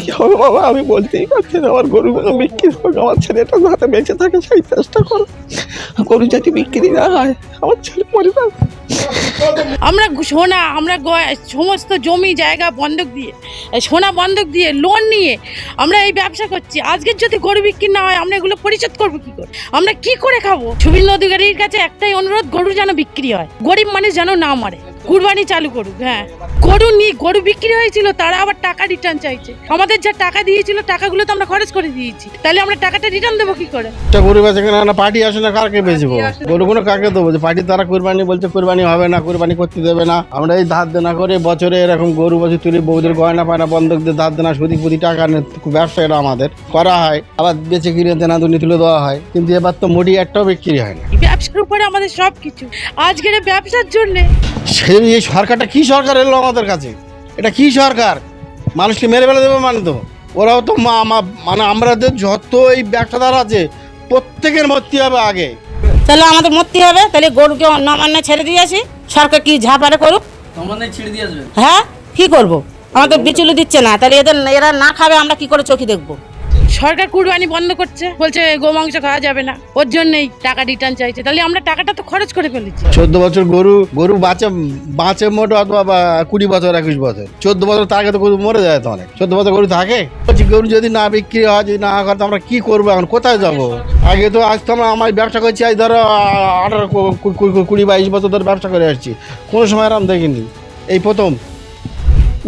কি হবে বাবা, আমি বলতেই পারছি না। আমার গরুগুলো বিক্রি হোক, আমার ছেলেটা যাতে বেঁচে থাকে সেই চেষ্টা করো। গরু যদি বিক্রি না হয় আমার ছেলে মরে যাবে। আমরা সোনা, আমরা সমস্ত জমি জায়গা বন্ধক দিয়ে, সোনা বন্ধক দিয়ে, লোন নিয়ে আমরা এই ব্যবসা করছি। আজকের যদি গরু বিক্রি না হয় আমরা এগুলো পরিশোধ করবো কি করে? আমরা কি করে খাবো? শুভেন্দু অধিকারীর কাছে একটাই অনুরোধ, গরু যেন বিক্রি হয়, গরিব মানুষ যেন না মরে, কুরবানি চালু করুক। হ্যাঁ, গরু বিক্রি হয়েছিল, তারা আবার টাকা রিটার্ন চাইছে। আমাদের যা টাকা দিয়েছিল টাকাগুলো তো আমরা খরচ করে দিয়েছি, তাহলে আমরা টাকাটা রিটার্ন দেবো কি করে? গরু বেচে না, পার্টি আসলে কাকে বেচবো? গরুগুলো কাকে দেবো? পার্টি তারা কুরবানি বলছে, কুরবানি হবে না, কুরবানি করতে দেবে না। আমরা এই ধার দেনা করে বছরে এরকম গরু বছর তুলি, বৌদের গয়না পায়না বন্ধক দিয়ে ধার দেনা সুদি পুদি টাকা ব্যবসা এটা আমাদের করা হয়, আবার বেঁচে কিনে দেনা দুনি তুলে দেওয়া হয়। কিন্তু এবার তো মুড়ি একটাও বিক্রি হয় না। ব্যবসার উপরে আমাদের সবকিছু। আজকের ব্যবসার জন্য এই সরকারটা কি সরকার এলো আমাদের কাছে? এটা কি সরকার? মানুষকে মেরে ফেলে দেবে মানে তো? ওরাও তো মানে আমাদের যত এই ব্যবসাদার আছে প্রত্যেকের মরতে হবে আগে। তাহলে আমাদের মরতে হবে, তাহলে গরুকে নমান্য ছেড়ে দিয়ে আসি, সরকার কি ঝাপারে করুক। হ্যাঁ, কি করব? আমাদের বিচুলি দিচ্ছে না, তাহলে এরা না খাবে আমরা কি করে চোখে দেখবো? সরকার কুরবানি বন্ধ করছে, বলছে গোমাংস খাওয়া যাবে না, ওর জন্যই টাকা রিটার্ন চাইছে। তাহলে আমরা টাকাটা তো খরচ করে ফেলেছি। 14 বছর গরু বাঁচে মোটো অথবা 20 বছর 21 বছর। 14 বছর তার আগে তো গরু মরে যায় তো অনেক। 14 বছর গরু থাকে। গরু যদি না বিক্রি হয়, যদি না হয়, আমরা কি করবো? এখন কোথায় যাবো? আগে তো আজ তো আমার ব্যবসা করছি, আজ ধরো 18 20 22 বছর ধরে ব্যবসা করে আসছি, কোনো সময় আরাম দেখিনি, এই প্রথম।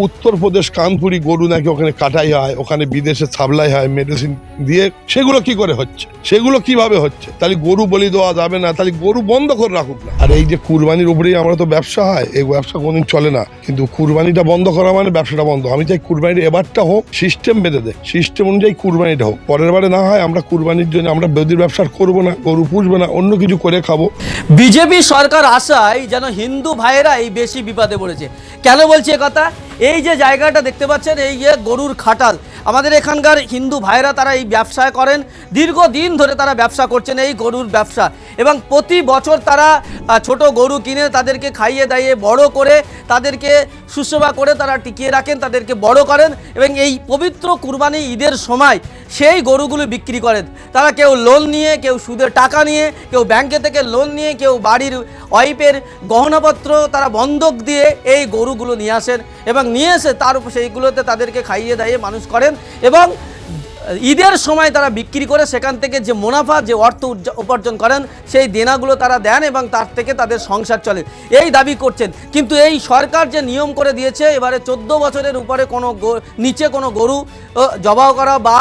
উত্তরপ্রদেশ কানপুরি গরু নাকি ওখানে কাটাই হয়, ওখানে বিদেশে সাপ্লাই হয় মেডিসিন দিয়ে। সেগুলো কি করে হচ্ছে? সেগুলো কিভাবে হচ্ছে? তাহলে গরু বলি দেওয়া যাবে না? তাহলে গরু বন্ধ করে রাখুক না। আর এই যে কুরবানির উপরেই আমরা তো ব্যবসা হয়, এই ব্যবসা কোনদিন চলে না। কিন্তু কুরবানিটা বন্ধ করা মানে ব্যবসাটা বন্ধ। আমি চাই কুরবানির এবারটা হোক, সিস্টেম বেঁধে দেয়, সিস্টেম অনুযায়ী কুরবানিটা হোক। পরের বারে না হয় আমরা কুরবানির জন্য আমরা বেদির ব্যবসা করবো না, গরু পুষবো না, অন্য কিছু করে খাবো। বিজেপি সরকার আসায় যেন হিন্দু ভাইয়েরা এই বেশি বিপদে পড়েছে। কেন বলছি কথা? এই যে জায়গাটা দেখতে পাচ্ছেন, এই যে গরুর খাটাল, আমাদের এখানকার হিন্দু ভাইরা তারা এই ব্যবসায় করেন, দীর্ঘদিন ধরে তারা ব্যবসা করছেন এই গরুর ব্যবসা। এবং প্রতি বছর তারা ছোট গরু কিনে তাদেরকে খাইয়ে দাইয়ে বড় করে, তাদেরকে শুশ্রূষা করে তারা টিকিয়ে রাখেন, তাদেরকে বড় করেন এবং এই পবিত্র কুরবানি ঈদের সময় সেই গরুগুলো বিক্রি করেন। তারা কেউ লোন নিয়ে, কেউ সুদের টাকা নিয়ে, কেউ ব্যাংকে থেকে লোন নিয়ে, কেউ বাড়ির ওয়াইফের গহনাপত্র তারা বন্ধক দিয়ে এই গরুগুলো নিয়ে আসেন এবং নিয়ে এসে তার উপর সেইগুলোতে তাদেরকে খাইয়ে দাইয়ে মানুষ করেন এবং ঈদের সময় তারা বিক্রি করে সেখান থেকে যে মুনাফা, যে অর্থ উপার্জন করেন, সেই দেনাগুলো তারা দেন এবং তার থেকে তাদের সংসার চলে, এই দাবি করছেন। কিন্তু এই সরকার যে নিয়ম করে দিয়েছে, এবারে 14 বছরের উপরে কোনো নিচে কোনো গরু জবাই করা বা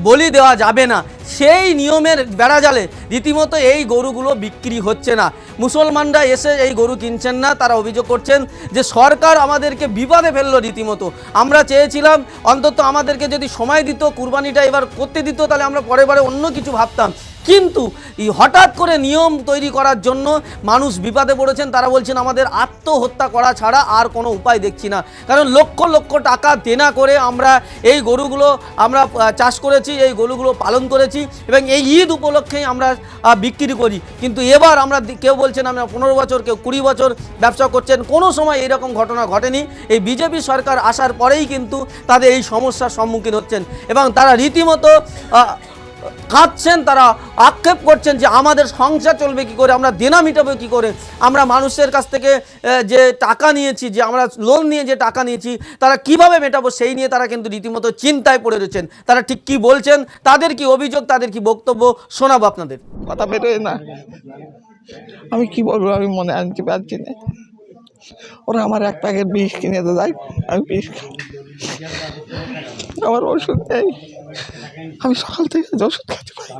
বলি দেওয়া যাবে না, সেই নিয়মের বেড়াজালে রীতিমতো এই গরুগুলো বিক্রি হচ্ছে না। মুসলমানরা এসে এই গরু কিনছেন না। তারা অভিযোগ করছেন যে সরকার আমাদেরকে বিপদে ফেললো রীতিমতো। আমরা চেয়েছিলাম অন্তত আমাদেরকে যদি সময় দিত, কুরবানিটা এবার করতে দিত, তাহলে আমরা পরের বারে অন্য কিছু ভাবতাম। কিন্তু এই হঠাৎ করে নিয়ম তৈরি করার জন্য মানুষ বিপদে পড়েছেন। তারা বলছেন আমাদের আত্মহত্যা করা ছাড়া আর কোনো উপায় দেখছি না, কারণ লক্ষ লক্ষ টাকা দেনা করে আমরা এই গরুগুলো আমরা চাষ করেছি, এই গরুগুলো পালন করেছি এবং এই ঈদ উপলক্ষেই আমরা বিক্রি করি। কিন্তু এবার আমরা কেউ বলছেন আমরা 15 বছর, কেউ 20 বছর ব্যবসা করছেন, কোনো সময় এরকম ঘটনা ঘটেনি। এই বিজেপি সরকার আসার পরেই কিন্তু তাদের এই সমস্যার সম্মুখীন হচ্ছেন এবং তারা রীতিমতো কাঁদছেন, তারা আক্ষেপ করছেন যে আমাদের সংসার চলবে কি করে, আমরা দেনা মিটাবো কি করে, আমরা মানুষের কাছ থেকে যে টাকা নিয়েছি, যে আমরা লোন নিয়ে যে টাকা নিয়েছি, তারা কিভাবে মেটাবো সেই নিয়ে তারা কিন্তু রীতিমতো চিন্তায় পড়ে রয়েছেন। তারা ঠিক কি বলছেন, তাদের কি অভিযোগ, তাদের কি বক্তব্য, শোনাবো আপনাদের। কথা বেরোয় না, আমি কি বলবো, আমি মনে আনতে পারছি না। ওরা আমার এক প্যাকেট বিষ কিনে দেয়, আমি বিষ খাই, আমার ওষুধ নেই, আমি সকাল থেকে ওষুধ খাতে পারি।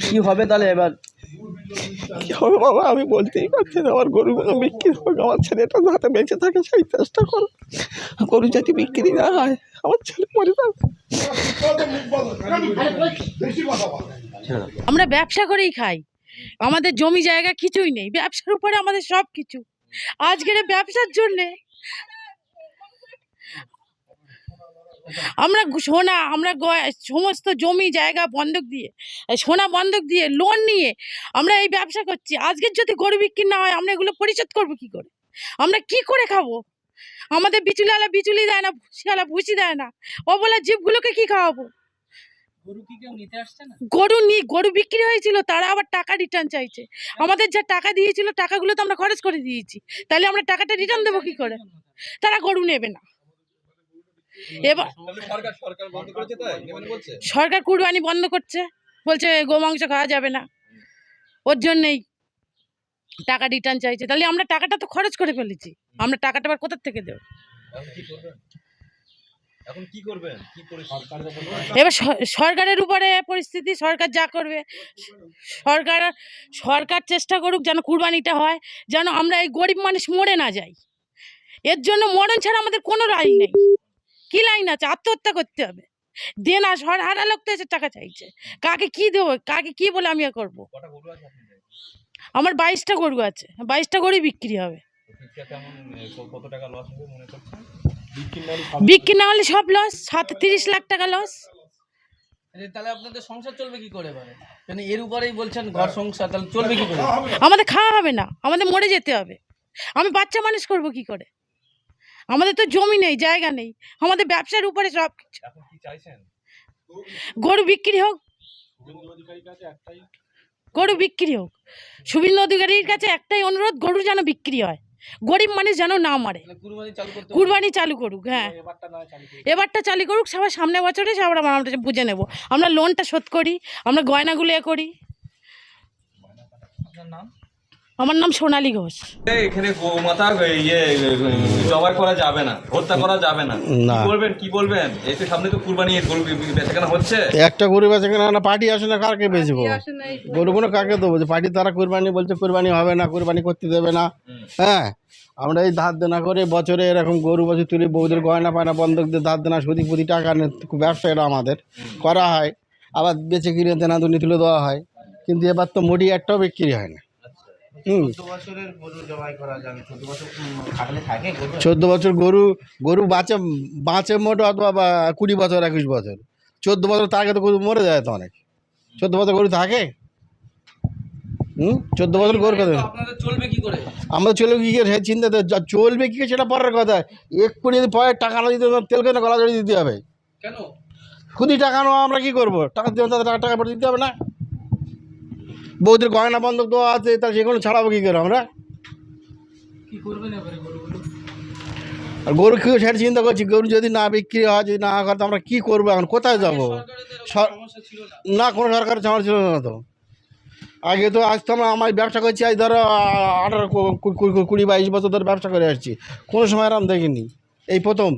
কি হবে তাহলে এবার? কি হবে বাবা, আমি বলতেই পারছি না। আমার গরুগুলো বিক্রি হোক, আমার ছেলেটা যাতে বেঁচে থাকে সেই চেষ্টা করো। গরু যদি বিক্রি না হয় আমার ছেলে মরে যাবে। আমরা ব্যবসা করেই খাই, আমাদের জমি জায়গা কিছুই নেই, ব্যবসার উপরে আমাদের সব কিছু। আজকের ব্যবসার জন্যে আমরা সোনা আমরা সমস্ত জমি জায়গা বন্ধক দিয়ে সোনা বন্ধক দিয়ে লোন নিয়ে আমরা এই ব্যবসা করছি। আজকের যদি গরু বিক্রি না হয় আমরা এগুলো পরিশোধ করবো কি করে? আমরা কি করে খাবো? আমাদের বিচুলিওয়ালা বিচুলি দেয় না, ভুসিওয়ালা ভুসি দেয় না, ও বলে জীবগুলোকে কি খাওয়াবো? গরু বিক্রি হয়েছিল, তারা আবার টাকা রিটার্ন চাইছে। আমাদের যা টাকা দিয়েছিল টাকাগুলো তো আমরা খরচ করে দিয়েছি, তাহলে আমরা টাকাটা রিটার্ন দেবো কি করে? তারা গরু নেবে না। এবার সরকার কুরবানি বন্ধ করছে, বলছে গোমাংস খাওয়া যাবে না, ওর জন্যেই টাকা রিটার্ন চাইছে। তাহলে আমরা টাকাটা তো খরচ করে ফেলেছি, আমরা টাকাটা আবার কোথা থেকে দেবো? এবার সরকারের উপরে পরিস্থিতি, সরকার যা করবে। সরকার চেষ্টা করুক যেন কুরবানিটা হয়, যেন আমরা এই গরিব মানুষ মরে না যাই। এর জন্য মরণ ছাড়া আমাদের কোনো লাইন নেই। কি লাইন আছে? আত্মহত্যা করতে হবে। দেনা হারা লোক তো এসে টাকা চাইছে, কাকে কি দেবো, কাকে কি বলে আমি করবো? আমার 22টা গরু আছে, 22টা গরুই বিক্রি হবে। বিক্রি না হলে সব লস, 30 লাখ টাকা লস। তাহলে আপনাদের সংসার চলবে কি করে? মানে এর উপরেই বলছেন ঘর সংসার, তাহলে চলবে কি করে? আমাদের খাওয়া হবে না, আমাদের মরে যেতে হবে। আমি বাচ্চা মানুষ করবো কি করে? আমাদের তো জমি নেই, জায়গা নেই, আমাদের ব্যবসার উপরে সব কিছু। গরু বিক্রি হোক, গরু বিক্রি হোক। শুভেন্দু অধিকারীর কাছে একটাই অনুরোধ, গরু যেন বিক্রি হয়, গরিব মানুষ যেন না মারে। কুরবানি চালু করুক, হ্যাঁ এবারটা চালু করুক, সবার সামনে বছরে সবার আমরা বুঝে নেব। আমরা লোনটা শোধ করি, আমরা গয়নাগুলো করি। আমার নাম সোনালী ঘোষ। এখানে গোমাতা জবাই করা যাবে না, হত্যা করা যাবে না, কি বলবেন? এই তো সামনে তো কুরবানি, গরু বেচাকেনা হচ্ছে। একটা গরু বেচাকেনা না, পার্টি আসে না, কারকে বেচবো গরুগুলো, কাকে দেবো? যে পার্টি তারা কুরবানি বলছে, কুরবানি হবে না, কুরবানি করতে দেবে না। হ্যাঁ, আমরা এই ধার দেনা করে বছরে এরকম গরু বছর তুলি, বউদের গয়না পায়না বন্ধক দিয়ে ধার দেনা সুদি পুদি টাকা ব্যবসা এটা আমাদের করা হয়, আবার বেচে কিনে দেনা দুনি তুলে দেওয়া হয়। কিন্তু এবার তো মোটি একটাও বিক্রি হয় না। 14 বছর গরু বাঁচে মোট অথবা 20 বছর 21 বছর, 14 বছর তার আগে তো গরু মরে যায় তো অনেক। 14 বছর গরু থাকে, 14 বছর গরু কথা চলবে কি করে? আমরা চলবে কি করে চিন্তা, চলবে কি করে সেটা পরের কথা। এক্ষুনি যদি পরে টাকা না দিতে, তেল কেন গলা জড়িয়ে দিতে হবে? কেন খুদি টাকা নেওয়া, আমরা কি করবো? টাকা দেবেন, তাদের টাকা পরে দিতে হবে না? বৌদের গয়না বন্ধক দেওয়া আছে, তাহলে সেগুলো ছাড়াবো কি করে আমরা? কি করবেন এবারে গরুগুলো? আর গরু কি সেটা চিন্তা করছি, গরু যদি না বিক্রি হয়, যদি না হয়, তো আমরা কী করবো এখন? কোথায় যাবো? না, কোনো সরকারের সমস্যা ছিল না তো। আগে তো আজ তো আমার ব্যবসা করছি, আজ ধরো 18-20-22 বছর ধরে ব্যবসা করে আসছি, কোনো সময় আরাম দেখিনি, এই প্রথম।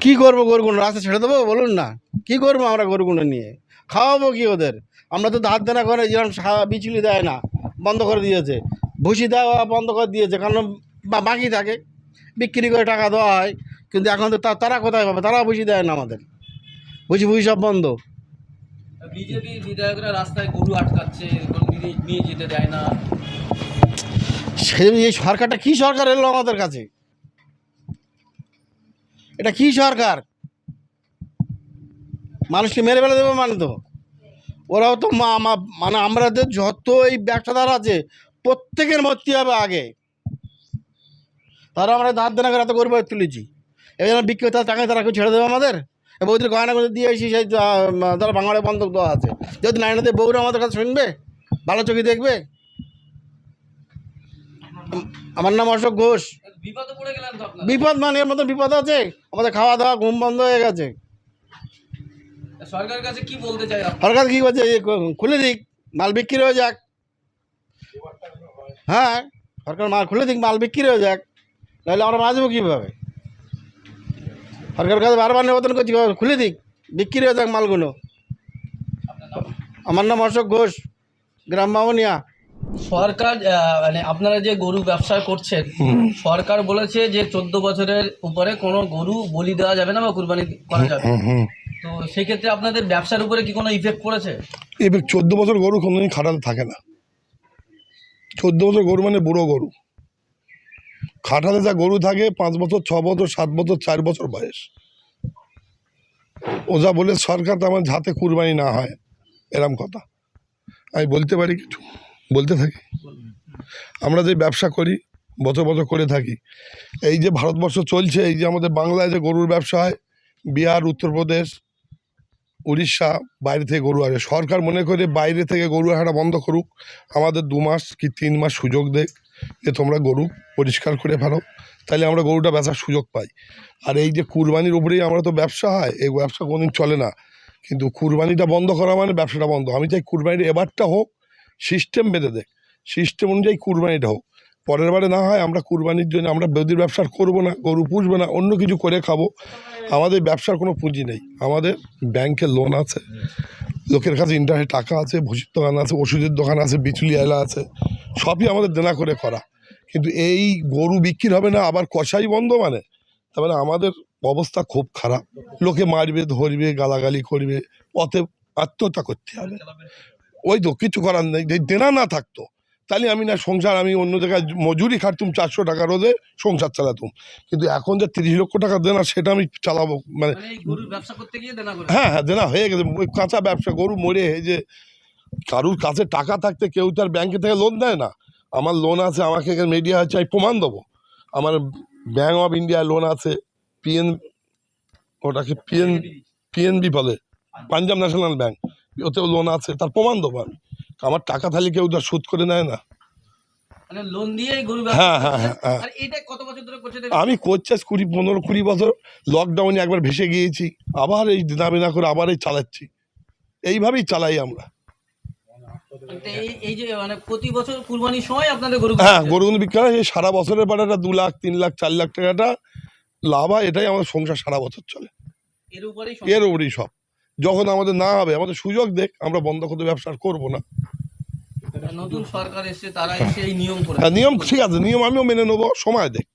কী করবো গরুগুলো? রাস্তা ছেড়ে দেবো বলুন না? কী করবো আমরা গরুগুলো নিয়ে? খাওয়াবো কি ওদের? আমরা তো ধার দেনা করে, যেরকম বিচুলি দেয় না, বন্ধ করে দিয়েছে, ভুসি দেওয়া বন্ধ করে দিয়েছে, কারণ বাকি থাকে, বিক্রি করে টাকা দেওয়া হয়। কিন্তু এখন তো তারা কোথায় পাবে? তারা ভুসি দেয় না, আমাদের ভুসি সব বন্ধ। বিজেপি বিধায়করা রাস্তায় গরু আটকাচ্ছে, নিয়ে যেতে দেয় না। এই সরকারটা কী সরকার এলো আমাদের কাছে? এটা কি সরকার? মানুষকে মেরে ফেলে দেবে মানে তো? ওরাও তো মানে আমাদের যত এই ব্যবসাদার আছে প্রত্যেকের মরতে হবে আগে, তারা আমরা ধার দেনা করে এত গরিব তুলেছি, এই জন্য বিক্রি তার টাকায় তারা কেউ ছেড়ে দেবে আমাদের? বৌদের গয়না করে দিয়ে এসি, সেই তারা বাংলায় বন্ধক দেওয়া আছে, যদি নাইনাতে বউরা আমাদের কাছে শুনবে, ভালো চোখে দেখবে? আমার নাম অশোক ঘোষ। বিপদ মানে এর মতো বিপদ আছে? আমাদের খাওয়া দাওয়া ঘুম বন্ধ হয়ে গেছে। সরকারের কাছে কি বলতে চাই? সরকার কি বলছে? খুলে দিক, মাল বিক্রি হয়ে যাক। হ্যাঁ, সরকার মাল খুলে দিক, মাল বিক্রি হয়ে যাক, নাহলে আমরা বাঁচবো কীভাবে? সরকারের কাছে বারবার নিবেদন করছি, খুলে দিক, বিক্রি হয়ে যাক মালগুলো। আমার নাম অশোক ঘোষ, গ্রাম বামুনিয়া। সরকার মানে আপনারা যে গরু ব্যবসা করছেন, সরকার বলেছে যে 14 বছরের উপরে কোনো গরু বলি দেওয়া যাবে না বা কুরবানি করা যাবে, তো সেক্ষেত্রে আপনাদের ব্যবসার উপরে কি কোনো ইফেক্ট পড়েছে? এবার 14 বছর গরু কোনোদিন খাটাতে থাকে না। 14 বছর গরু মানে বুড়ো গরু, খাটালে যা গরু থাকে 5 বছর 6 বছর 7 বছর 4 বছর বয়স। ও যা বলে সরকার তো আমার যাতে কুরবানি না হয় এরম কথা আমি বলতে পারি, কিছু বলতে থাকি। আমরা যে ব্যবসা করি বছর বছর করে থাকি, এই যে ভারতবর্ষ চলছে, এই যে আমাদের বাংলায় যে গরুর ব্যবসা হয়, বিহার, উত্তরপ্রদেশ, উড়িষ্যা, বাইরে থেকে গরু আসে। সরকার মনে করে বাইরে থেকে গরু আনাটা বন্ধ করুক, আমাদের 2 মাস কি 3 মাস সুযোগ দেখ যে তোমরা গরু পরিষ্কার করে ফেলো, তাহলে আমরা গরুটা বেচার সুযোগ পাই। আর এই যে কুরবানির উপরেই আমরা তো ব্যবসা হয়, এই ব্যবসা কোনোদিন চলে না, কিন্তু কুরবানিটা বন্ধ করা মানে ব্যবসাটা বন্ধ। আমি চাই কুরবানির এবারটা হোক, সিস্টেম বেঁধে দেখ, সিস্টেম অনুযায়ী কুরবানিটা হোক। পরের বারে না হয় আমরা কুরবানির জন্য আমরা গরুর ব্যবসা করবো না, গরু পুষবো না, অন্য কিছু করে খাবো। আমাদের ব্যবসার কোনো পুঁজি নেই, আমাদের ব্যাংকে লোন আছে, লোকের কাছে ইন্টারেস্ট টাকা আছে, ভুষির দোকান আছে, ওষুধের দোকান আছে, বিচুলি এলা আছে, সবই আমাদের দেনা করে করা। কিন্তু এই গরু বিক্রি হবে না, আবার কষাই বন্ধ, মানে তার মানে আমাদের অবস্থা খুব খারাপ। লোকে মারবে, ধরবে, গালাগালি করবে, পথে আত্মহত্যা করতে হবে। ওই তো কিছু করার নেই। যদি দেনা না থাকতো তাহলে আমি না সংসার, আমি অন্য জায়গায় মজুরি খাটতুম 400 টাকা রোজে, সংসার চালাতুম। কিন্তু এখন যে 30 লক্ষ টাকা দেনা, সেটা আমি চালাবো মানে এই গরুর ব্যবসা করতে গিয়ে দেনা করে। হ্যাঁ হ্যাঁ, দেনা হয়ে গেছে। ওই কাঁচা ব্যবসা, গরু মরে, এই যে কারুর কাছে টাকা থাকতে কেউ তার ব্যাংকে থেকে লোন দেয় না। আমার লোন আছে, আমাকে মিডিয়া হচ্ছে, আমি প্রমাণ দেবো। আমার ব্যাঙ্ক অফ ইন্ডিয়া লোন আছে, ওটাকে পিএনবি বলে, পাঞ্জাব ন্যাশনাল ব্যাংক, ওতেও লোন আছে, তার প্রমাণ দেবো আমি। আমার টাকা থাকলে কেউ তার সুদ করে নেয় না। মানে লোন দিয়েই গরু হ্যাঁ হ্যাঁ হ্যাঁ হ্যাঁ, আর এটা কত বছর ধরে করছে? আমি করছি 15-20 বছর। লকডাউনে একবার ভেসে গিয়েছি, আবার এই দেনা বেনা করে আবার এই চালাচ্ছি, এইভাবেই চালাই আমরা। এই যে মানে প্রতি বছর কুরবানির সময় আপনাদের গরু হ্যাঁ, গরুগুলো বিক্রি হয়। এই সারা বছরের পাটাটা 2 লাখ 3 লাখ 4 লাখ টাকাটা লাভ হয়, এটাই আমাদের সংসার সারা বছর চলে। এর উপরেই এর উপরেই সব। যখন আমাদের না হবে, আমাদের সুযোগ দেখ, আমরা বন্ধ করতে ব্যবসা করবো না। নতুন সরকার এসে তারা এসে এই নিয়ম করে। নিয়ম ঠিক আছে, নিয়ম আমিও মেনে নেবো, সময় দেখ।